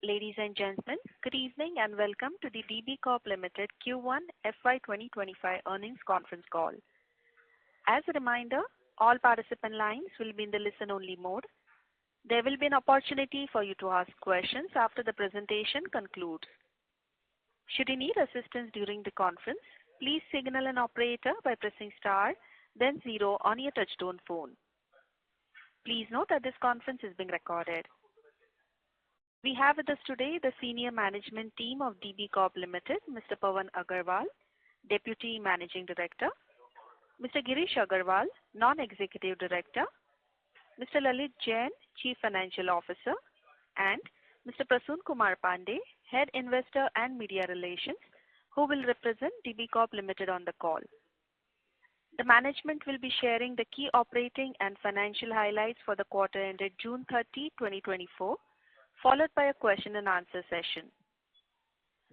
Ladies and gentlemen, good evening and welcome to the DB Corp Ltd Q1 FY2025 earnings conference call. As a reminder, all participant lines will be in the listen-only mode. There will be an opportunity for you to ask questions after the presentation concludes. Should you need assistance during the conference, please signal an operator by pressing star, then 0 on your touchtone phone. Please note that this conference is being recorded. We have with us today the senior management team of DB Corp Ltd, Mr. Pawan Agarwal, Deputy Managing Director, Mr. Girish Agarwal, Non-Executive Director, Mr. Lalit Jain, Chief Financial Officer, and Mr. Prasoon Kumar Pandey, Head Investor and Media Relations, who will represent DB Corp Ltd on the call. The management will be sharing the key operating and financial highlights for the quarter ended June 30, 2024, followed by a question and answer session.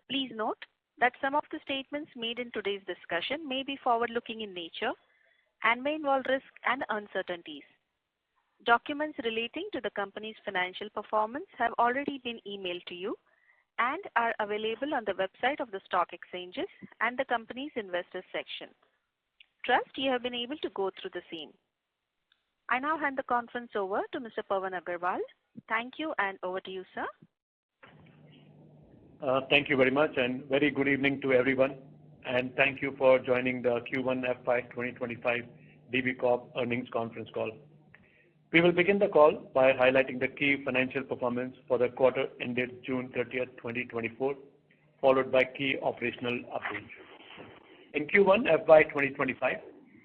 Please note that some of the statements made in today's discussion may be forward-looking in nature and may involve risks and uncertainties. Documents relating to the company's financial performance have already been emailed to you and are available on the website of the stock exchanges and the company's investors section. Trust you have been able to go through the same. I now hand the conference over to Mr. Pawan Agarwal. Thank you, and over to you, sir. Thank you very much, and very good evening to everyone. And thank you for joining the Q1 FY2025 DB Corp earnings conference call. We will begin the call by highlighting the key financial performance for the quarter ended June 30th, 2024, followed by key operational updates. In Q1 FY2025,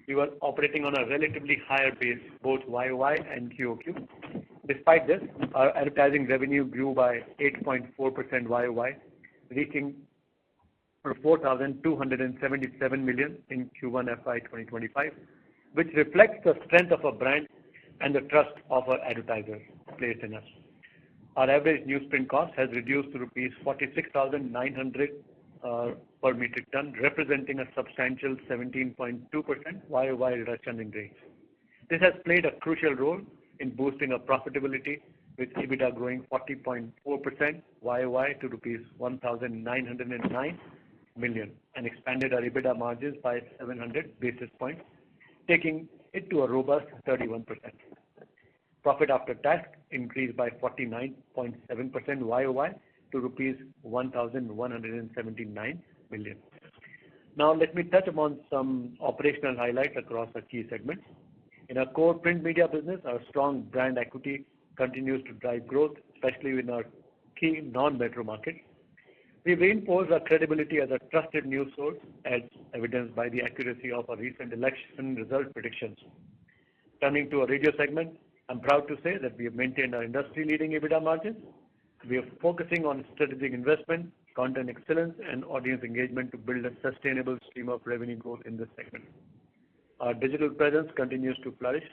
we were operating on a relatively higher base, both YOY and QOQ. Despite this, our advertising revenue grew by 8.4% YOY, reaching 4,277 million in Q1 FY2025, which reflects the strength of our brand and the trust of our advertisers placed in us. Our average newsprint cost has reduced to rupees 46,900 per metric ton, representing a substantial 17.2% YOY reduction in rates. This has played a crucial role in boosting our profitability, with EBITDA growing 40.4% YOY to rupees 1,909 million and expanded our EBITDA margins by 700 basis points, taking it to a robust 31%. Profit after tax increased by 49.7% YOY to rupees 1,179 million. Now let me touch upon some operational highlights across our key segments. In our core print media business, our strong brand equity continues to drive growth, especially in our key non-metro markets. We reinforce our credibility as a trusted news source, as evidenced by the accuracy of our recent election result predictions. Turning to our radio segment, I'm proud to say that we have maintained our industry-leading EBITDA margins. We are focusing on strategic investment, content excellence, and audience engagement to build a sustainable stream of revenue growth in this segment. Our digital presence continues to flourish.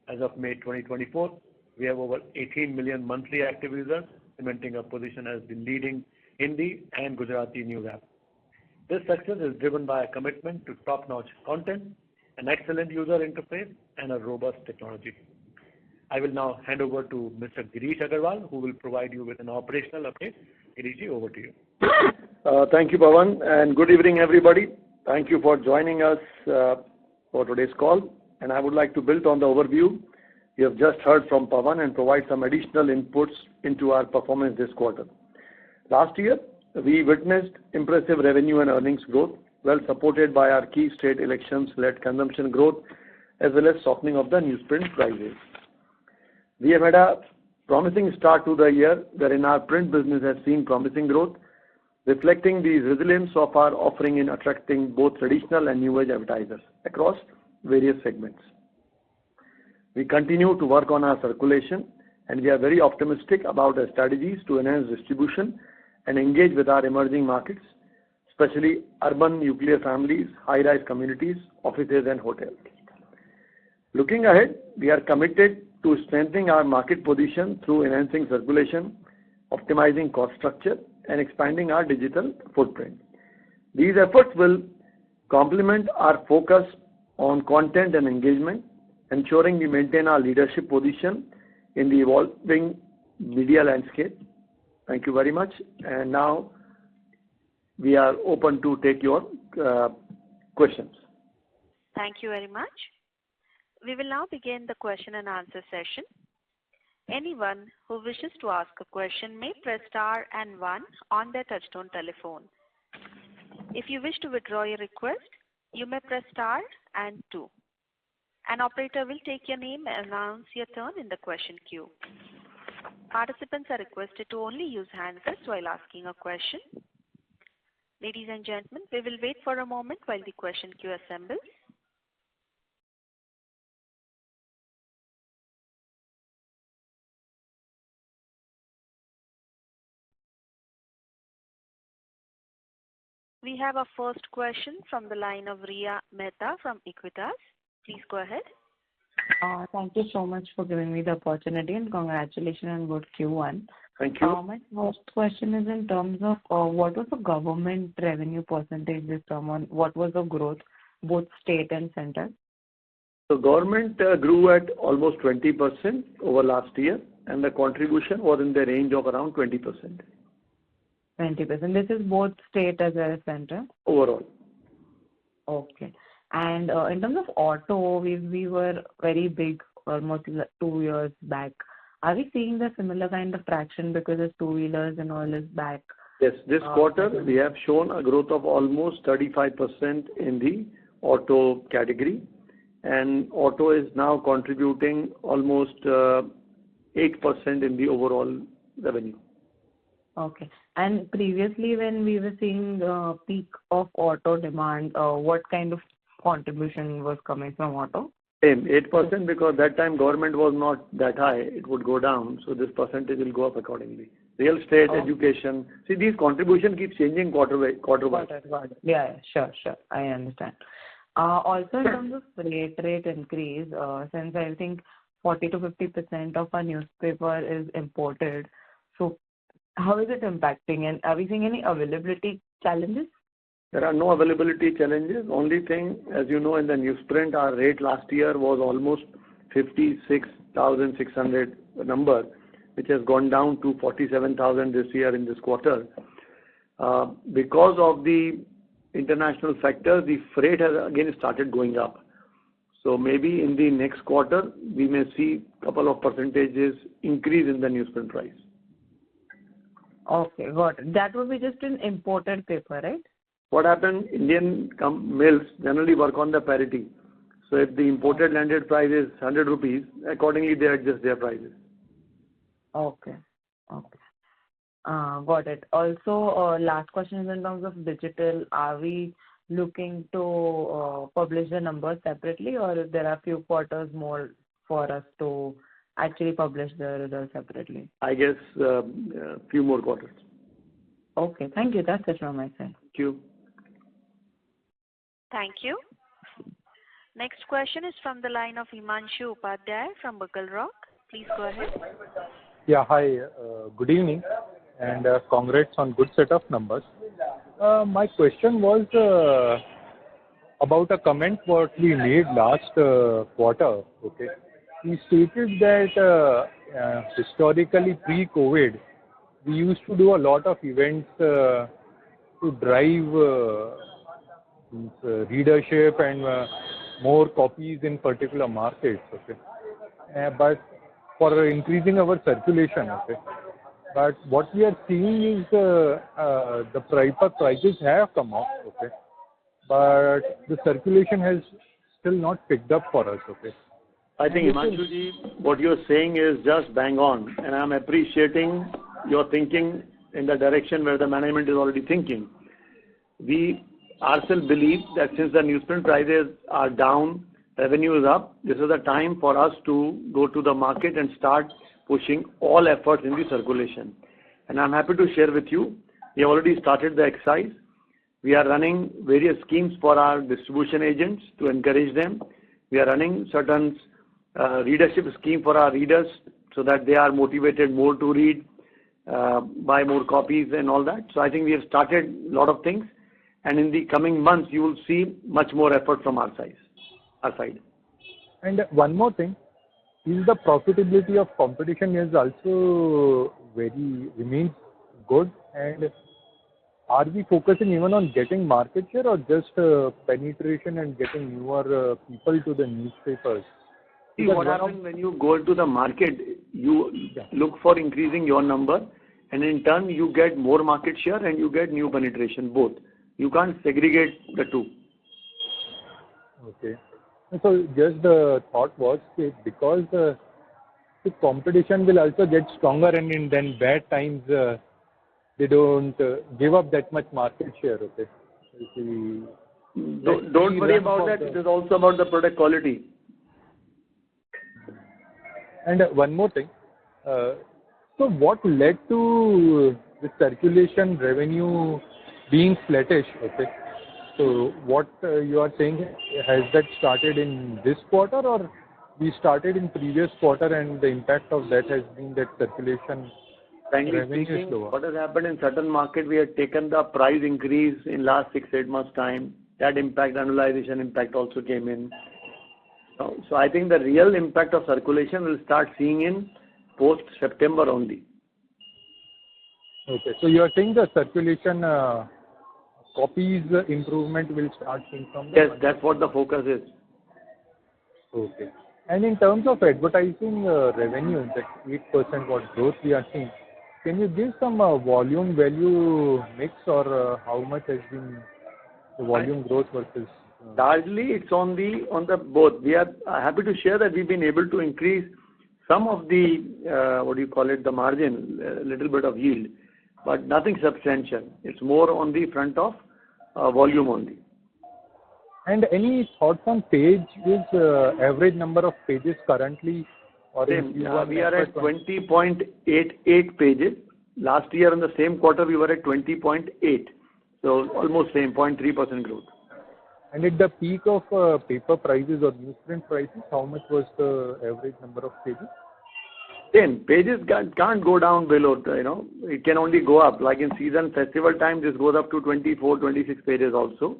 As of May 2024, we have over 18 million monthly active users, cementing our position as the leading Hindi and Gujarati news app. This success is driven by a commitment to top-notch content, an excellent user interface, and a robust technology. I will now hand over to Mr. Girish Agarwal, who will provide you with an operational update. Girish, over to you. Thank you, Pawan, and good evening, everybody. Thank you for joining us for today's call. And I would like to build on the overview you have just heard from Pawan and provide some additional inputs into our performance this quarter. Last year, we witnessed impressive revenue and earnings growth, well supported by our key state elections-led consumption growth, as well as softening of the newsprint prices. We have had a promising start to the year, wherein our print business has seen promising growth, reflecting the resilience of our offering in attracting both traditional and new age advertisers across various segments. We continue to work on our circulation, and we are very optimistic about our strategies to enhance distribution and engage with our emerging markets, especially urban nuclear families, high-rise communities, offices, and hotels. Looking ahead, we are committed to strengthening our market position through enhancing circulation, optimizing cost structure, and expanding our digital footprint. These efforts will complement our focus on content and engagement, ensuring we maintain our leadership position in the evolving media landscape. Thank you very much. And now we are open to take your questions. Thank you very much. We will now begin the question and answer session. Anyone who wishes to ask a question may press star and 1 on their touchtone telephone. If you wish to withdraw your request, you may press star and 2. An operator will take your name and announce your turn in the question queue. Participants are requested to only use handsets while asking a question. Ladies and gentlemen, we will wait for a moment while the question queue assembles. We have our first question from the line of Riya Mehta from Equitas. Please go ahead. Thank you so much for giving me the opportunity and congratulations on good Q1. Thank you. My first question is in terms of what was the government revenue percentage this term on, what was the growth, both state and center? So government grew at almost 20% over last year, and the contribution was in the range of around 20%. 20%. This is both state as well as center? Overall. Okay. And in terms of auto, we were very big almost 2 years back. Are we seeing the similar kind of traction because of two-wheelers and all is back? Yes, this quarter we have shown a growth of almost 35% in the auto category, and auto is now contributing almost 8% in the overall revenue. Okay. And previously when we were seeing the peak of auto demand, what kind of contribution was coming from auto? Same, 8%, because that time government was not that high, it would go down, so this percentage will go up accordingly. Real estate, education, see these contribution keep changing quarter by quarter. Yeah, sure, I understand. Also in terms of rate increase, since I think 40 to 50% of our newspaper is imported, so how is it impacting, and are we seeing any availability challenges? There are no availability challenges. Only thing, as you know, in the newsprint, our rate last year was almost 56,600 number, which has gone down to 47,000 this year in this quarter. Because of the international factor, the freight has again started going up. So maybe in the next quarter, we may see a couple of percentages increase in the newsprint price. Okay, got it. That would be just an imported paper, right? What happened, Indian mills generally work on the parity. So if the imported landed price is 100 rupees, accordingly they adjust their prices. Okay. Got it. Also, last question is in terms of digital, are we looking to publish the numbers separately, or there are few quarters more for us to actually publish the results separately? I guess few more quarters. Okay, thank you. That's it from my side. Thank you. Thank you. Next question is from the line of Himanshu Upadhyay from Bugle Rock. Please go ahead. Yeah, hi. Good evening and congrats on good set of numbers. My question was about a comment what we made last quarter. Okay, we stated that historically pre-COVID, we used to do a lot of events to drive readership and more copies in particular markets. Okay, but for increasing our circulation. Okay, but what we are seeing is the prices have come up. Okay, but the circulation has still not picked up for us. Okay, I think Himanshuji, what you're saying is just bang on, and I'm appreciating your thinking in the direction where the management is already thinking. We ourselves believe that since the newsprint prices are down, revenue is up, this is the time for us to go to the market and start pushing all efforts in the circulation. And I'm happy to share with you, we have already started the exercise. We are running various schemes for our distribution agents to encourage them. We are running certain readership scheme for our readers so that they are motivated more to read, buy more copies and all that. So I think we have started a lot of things, and in the coming months you will see much more effort from our side. And one more thing, is the profitability of competition is also remains good? And are we focusing even on getting market share or just penetration and getting newer people to the newspapers? See, what happens when you go into the market, you look for increasing your number, and in turn you get more market share and you get new penetration, both. You can't segregate the two. Okay. So just the thought was because the competition will also get stronger, and in then bad times they don't give up that much market share. Okay. Don't worry about that. It is also about the product quality. And one more thing. So what led to the circulation revenue being flattish? Okay. So what you are saying, has that started in this quarter, or we started in previous quarter and the impact of that has been that circulation revenue is lower? What has happened in certain market, we had taken the price increase in last 6-8 months time. That impact, annualization impact also came in. So I think the real impact of circulation will start seeing in post-September only. Okay. So you are saying the circulation copies improvement will start seeing from the... Yes, that's what the focus is. Okay. And in terms of advertising revenue, that 8% what growth we are seeing, can you give some volume value mix, or how much has been the volume growth versus... Largely, it's on the both. We are happy to share that we've been able to increase some of the, the margin, a little bit of yield, but nothing substantial. It's more on the front of volume only. And any thoughts on page with average number of pages currently? Or we are at 20.88 pages. Last year in the same quarter, we were at 20.8. So almost same, 0.3% growth. And at the peak of paper prices or newsprint prices, how much was the average number of pages? Same. Pages can't go down below, it can only go up. Like in season festival time, this goes up to 24, 26 pages also.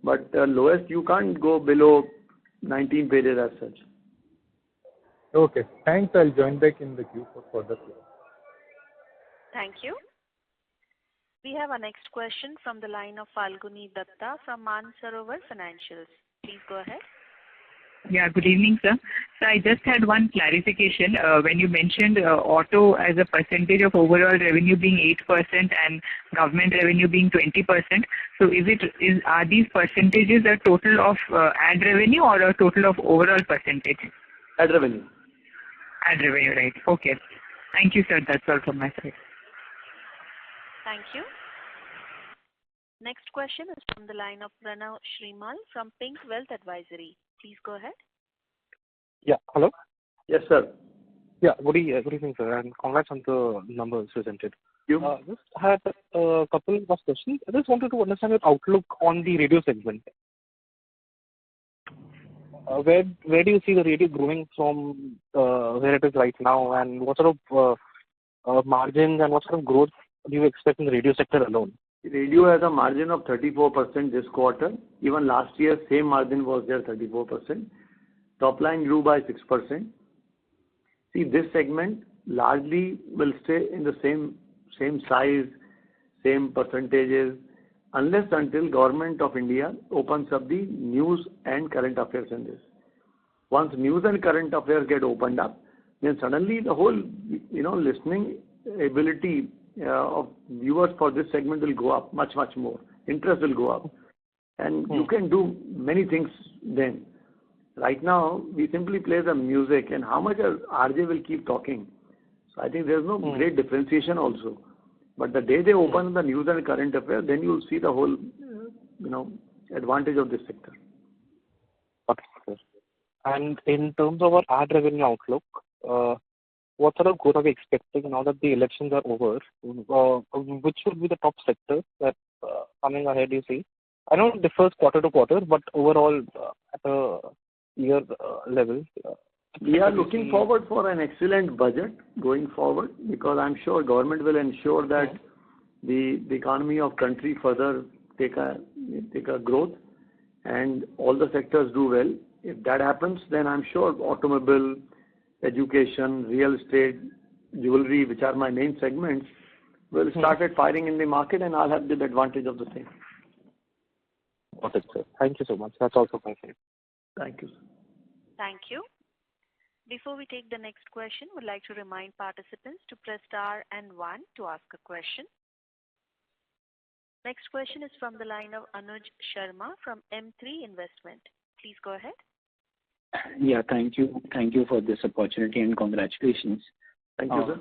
But lowest, you can't go below 19 pages as such. Okay. Thanks. I'll join back in the queue for further questions. Thank you. We have our next question from the line of Falguni Datta from Mansarovar Financials. Please go ahead. Yeah, good evening, sir. So I just had one clarification. When you mentioned auto as a percentage of overall revenue being 8% and government revenue being 20%, so are these percentages a total of ad revenue or a total of overall percentage? Ad revenue. Ad revenue, right. Okay. Thank you, sir. That's all from my side. Thank you. Next question is from the line of Pranav Shrimal from Pink Wealth Advisory. Please go ahead. Yeah, hello? Yes, sir. Yeah, good evening, sir, and congrats on the numbers presented. You? Just had a couple of questions. I just wanted to understand your outlook on the radio segment. Where do you see the radio growing from where it is right now, and what sort of margins and what sort of growth do you expect in the radio sector alone? Radio has a margin of 34% this quarter. Even last year, same margin was there, 34%. Top line grew by 6%. See, this segment largely will stay in the same size, same percentages, unless until Government of India opens up the news and current affairs in this. Once news and current affairs get opened up, then suddenly the whole, listening ability of viewers for this segment will go up much more. Interest will go up. And you can do many things then. Right now, we simply play the music, and how much RJ will keep talking. So I think there's no great differentiation also. But the day they open the news and current affairs, then you'll see the whole, advantage of this sector. Okay, sir. And in terms of our ad revenue outlook, what sort of growth are we expecting now that the elections are over? Which would be the top sectors that coming ahead you see? I know it differs quarter to quarter, but overall at a year level. We are looking forward for an excellent budget going forward, because I'm sure government will ensure that the economy of country further take a growth and all the sectors do well. If that happens, then I'm sure automobile, education, real estate, jewelry, which are my main segments, will started firing in the market, and I'll have the advantage of the same. Got it, sir. Thank you so much. That's all from my side. Thank you, sir. Thank you. Before we take the next question, we'd like to remind participants to press star and 1 to ask a question. Next question is from the line of Anuj Sharma from M3 Investment. Please go ahead. Yeah, thank you. Thank you for this opportunity and congratulations. Thank you, sir.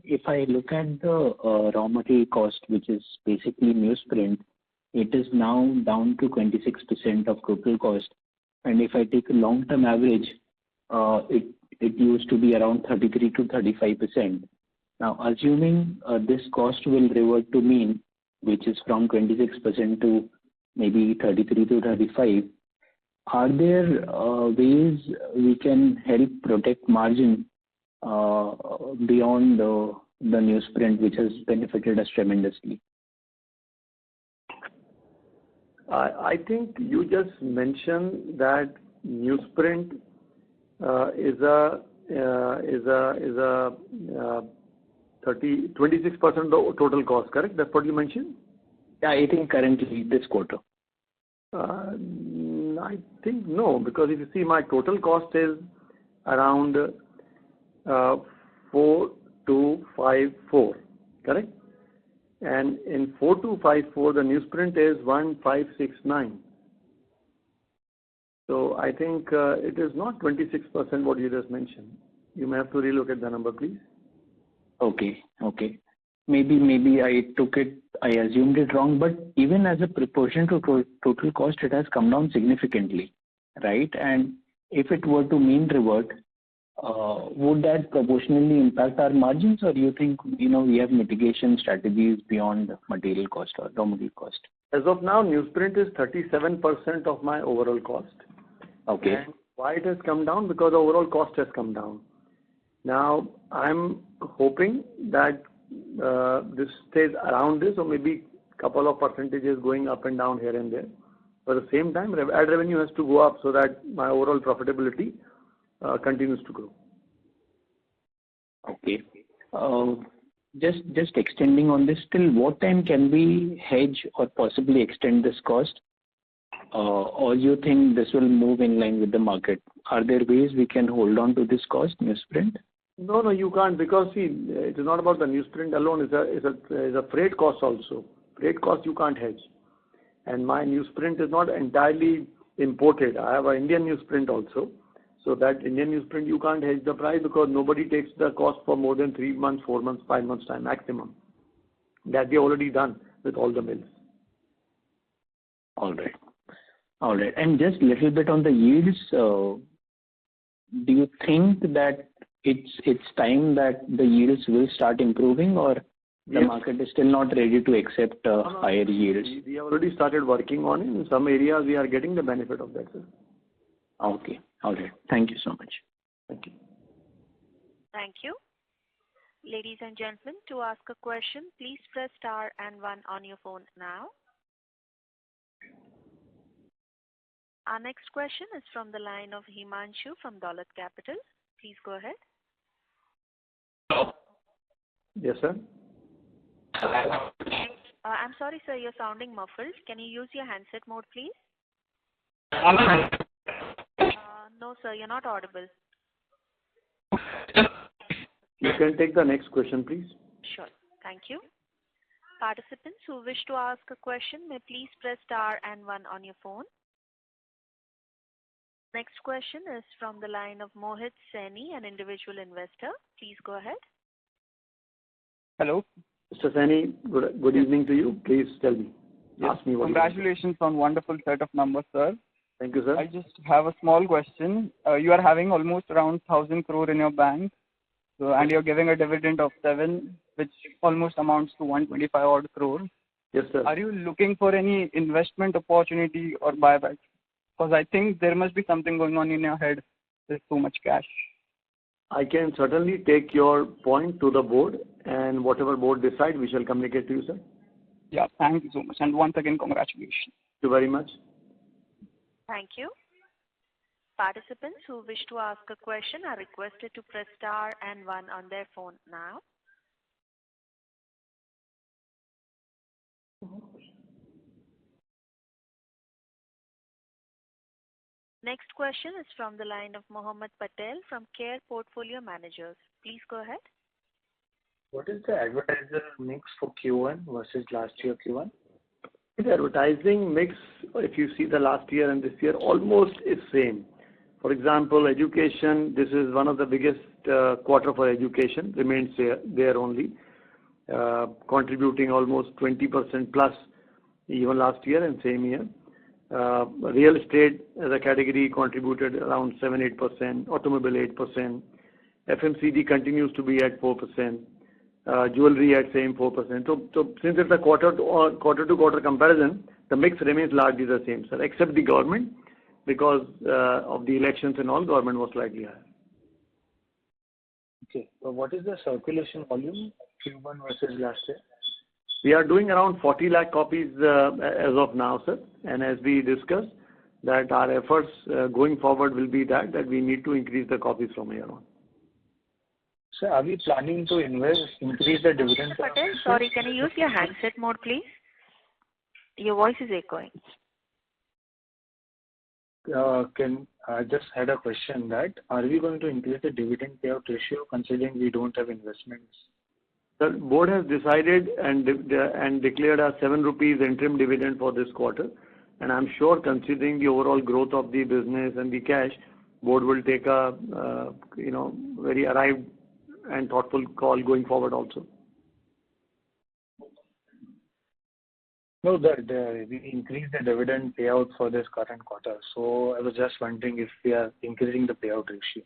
If I look at the raw material cost, which is basically newsprint, it is now down to 26% of total cost. And if I take a long-term average, it used to be around 33 to 35%. Now, assuming this cost will revert to mean, which is from 26% to maybe 33 to 35, are there ways we can help protect margin beyond the newsprint, which has benefited us tremendously? I think you just mentioned that newsprint is a 26% of the total cost, correct? That's what you mentioned? Yeah, I think currently this quarter. I think no, because if you see my total cost is around 4254, correct? And in 4254, the newsprint is 1569. So I think it is not 26% what you just mentioned. You may have to relook at the number, please. Okay. Maybe I assumed it wrong, but even as a proportion to total cost, it has come down significantly, right? And if it were to mean revert, would that proportionally impact our margins, or do you think, we have mitigation strategies beyond material cost or raw material cost? As of now, newsprint is 37% of my overall cost. Okay. And why it has come down? Because the overall cost has come down. Now, I'm hoping that this stays around this, or maybe a couple of percentages going up and down here and there. But at the same time, ad revenue has to go up so that my overall profitability continues to grow. Okay. Just extending on this, till what time can we hedge or possibly extend this cost? Or you think this will move in line with the market? Are there ways we can hold on to this cost, newsprint? No, you can't, because see, it is not about the newsprint alone. It's a freight cost also. Freight cost you can't hedge. And my newsprint is not entirely imported. I have an Indian newsprint also. So that Indian newsprint you can't hedge the price, because nobody takes the cost for more than 3 months, 4 months, 5 months time maximum. That we already done with all the mills. All right. And just a little bit on the yields. Do you think that it's time that the yields will start improving, or the market is still not ready to accept higher yields? We have already started working on it. In some areas, we are getting the benefit of that, sir. Okay. All right. Thank you so much. Thank you. Thank you. Ladies and gentlemen, to ask a question, please press star and 1 on your phone now. Our next question is from the line of Himanshu from Dolat Capital. Please go ahead. Yes, sir. I'm sorry, sir, you're sounding muffled. Can you use your handset mode, please? No, sir, you're not audible. You can take the next question, please. Sure. Thank you. Participants who wish to ask a question may please press star and 1 on your phone. Next question is from the line of Mohit Saini, an individual investor. Please go ahead. Hello. Mr. Saini, good evening to you. Please tell me. Ask me what. Congratulations on wonderful set of numbers, sir. Thank you, sir. I just have a small question. You are having almost around 1,000 crore in your bank, and you're giving a dividend of 7, which almost amounts to 125 odd crore. Yes, sir. Are you looking for any investment opportunity or buyback? Because I think there must be something going on in your head. There's too much cash. I can certainly take your point to the board, and whatever board decide, we shall communicate to you, sir. Yeah, thank you so much. And once again, congratulations. Thank you very much. Thank you. Participants who wish to ask a question are requested to press star and 1 on their phone now. Next question is from the line of Mohammed Patel from Care Portfolio Managers. Please go ahead. What is the advertiser mix for Q1 versus last year Q1? The advertising mix, if you see the last year and this year, almost is same. For example, education, this is one of the biggest quarter for education, remains there only, contributing almost 20% plus even last year and same year. Real estate as a category contributed around 7-8%, automobile 8%, FMCG continues to be at 4%, jewelry at same 4%. So since it's a quarter to quarter comparison, the mix remains largely the same, sir, except the government, because of the elections and all, government was slightly higher. Okay. So what is the circulation volume Q1 versus last year? We are doing around 40 lakh copies as of now, sir. And as we discussed, that our efforts going forward will be that we need to increase the copies from here on. So are we planning to increase the dividend? Mr. Patel, sorry, can you use your handset mode, please? Your voice is echoing. I just had a question that are we going to increase the dividend payout ratio considering we don't have investments? The board has decided and declared a 7 rupees interim dividend for this quarter. And I'm sure considering the overall growth of the business and the cash, board will take a very arrived and thoughtful call going forward also. No, we increased the dividend payout for this current quarter. So I was just wondering if we are increasing the payout ratio.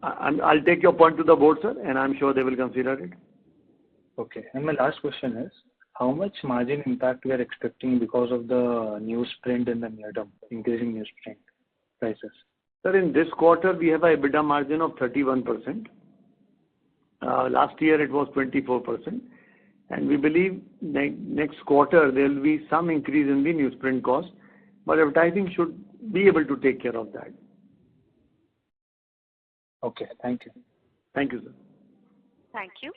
I'll take your point to the board, sir, and I'm sure they will consider it. Okay. And my last question is, how much margin impact we are expecting because of the newsprint in the near term, increasing newsprint prices? Sir, in this quarter, we have a EBITDA margin of 31%. Last year, it was 24%. And we believe next quarter, there will be some increase in the newsprint cost, but advertising should be able to take care of that. Okay. Thank you. Thank you, sir. Thank you.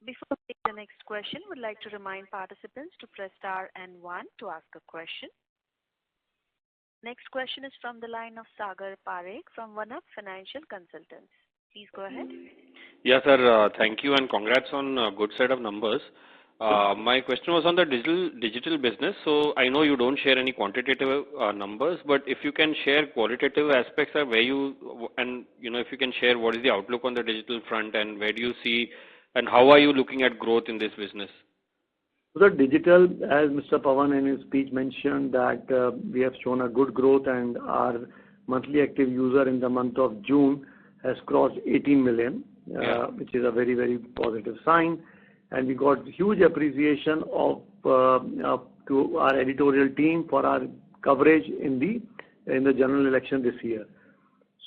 Before we take the next question, we'd like to remind participants to press star and 1 to ask a question. Next question is from the line of Sagar Parekh from One Up Financial Consultants. Please go ahead. Yes, sir. Thank you and congrats on a good set of numbers. My question was on the digital business. So I know you don't share any quantitative numbers, but if you can share qualitative aspects of where if you can share what is the outlook on the digital front and where do you see and how are you looking at growth in this business? So the digital, as Mr. Pawan in his speech mentioned, that we have shown a good growth and our monthly active user in the month of June has crossed 18 million, which is a very, very positive sign. And we got huge appreciation to our editorial team for our coverage in the general election this year.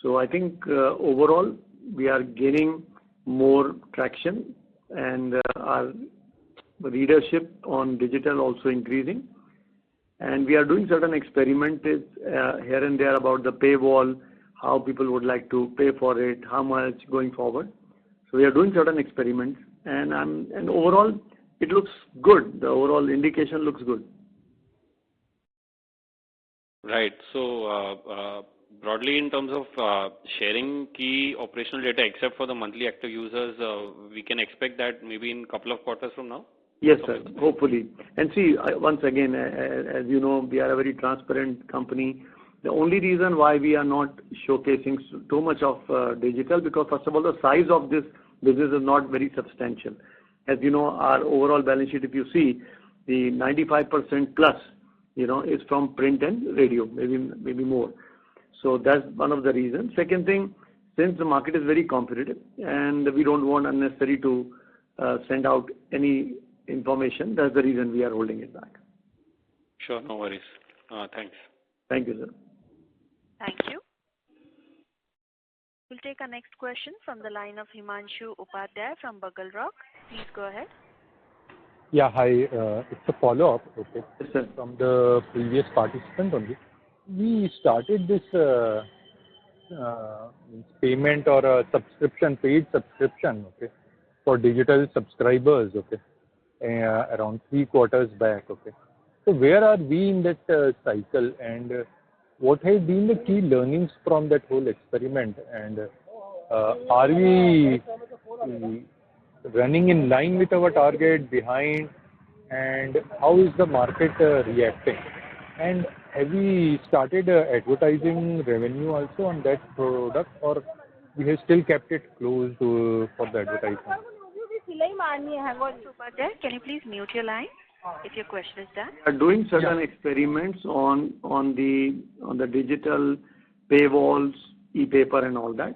So I think overall we are gaining more traction and our readership on digital also increasing. And we are doing certain experiments here and there about the paywall, how people would like to pay for it, how much going forward. So we are doing certain experiments. And overall, it looks good. The overall indication looks good. Right. So broadly, in terms of sharing key operational data, except for the monthly active users, we can expect that maybe in a couple of quarters from now? Yes, sir. Hopefully. And see, once again, as you know, we are a very transparent company. The only reason why we are not showcasing too much of digital, because first of all, the size of this business is not very substantial. As you know, our overall balance sheet, if you see, the 95% plus, is from print and radio, maybe more. So that's one of the reasons. Second thing, since the market is very competitive and we don't want unnecessary to send out any information, that's the reason we are holding it back. Sure, no worries. Thanks. Thank you, sir. Thank you. We'll take our next question from the line of Himanshu Upadhyay from Bugle Rock. Please go ahead. Yeah, hi. It's a follow-up, okay, from the previous participant only. We started this payment or a subscription, paid subscription, okay, for digital subscribers, okay, around 3 quarters back, okay. So where are we in that cycle? And what has been the key learnings from that whole experiment, and are we running in line with our target, behind, and how is the market reacting? And have we started advertising revenue also on that product, or we have still kept it closed for the advertisement? Can you please mute your line if your question is done? We are doing certain experiments on the digital paywalls, e-paper and all that.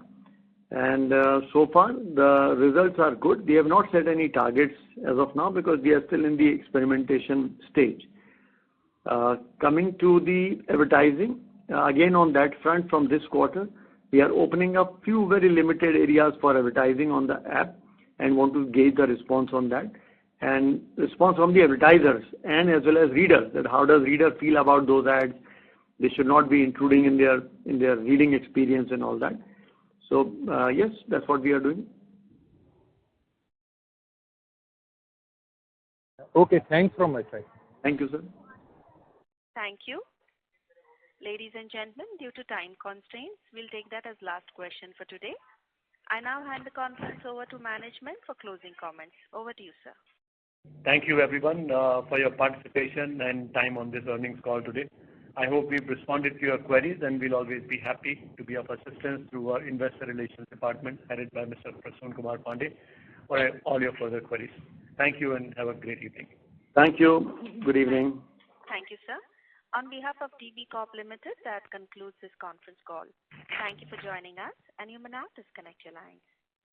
And so far the results are good. We have not set any targets as of now because we are still in the experimentation stage. Coming to the advertising, again on that front from this quarter, we are opening up few very limited areas for advertising on the app and want to gauge the response on that. And response from the advertisers and as well as readers, that how does reader feel about those ads. They should not be intruding in their reading experience and all that. So yes, that's what we are doing. Okay, thanks from my side. Thank you, sir. Thank you. Ladies and gentlemen, due to time constraints, we'll take that as last question for today. I now hand the conference over to management for closing comments. Over to you, sir. Thank you everyone for your participation and time on this earnings call today. I hope we've responded to your queries, and we'll always be happy to be of assistance through our investor relations department headed by Mr. Prasoon Kumar Pandey for all your further queries. Thank you and have a great evening. Thank you. Good evening. Thank you, sir. On behalf of DB Corp Ltd, that concludes this conference call. Thank you for joining us, and you may now disconnect your lines.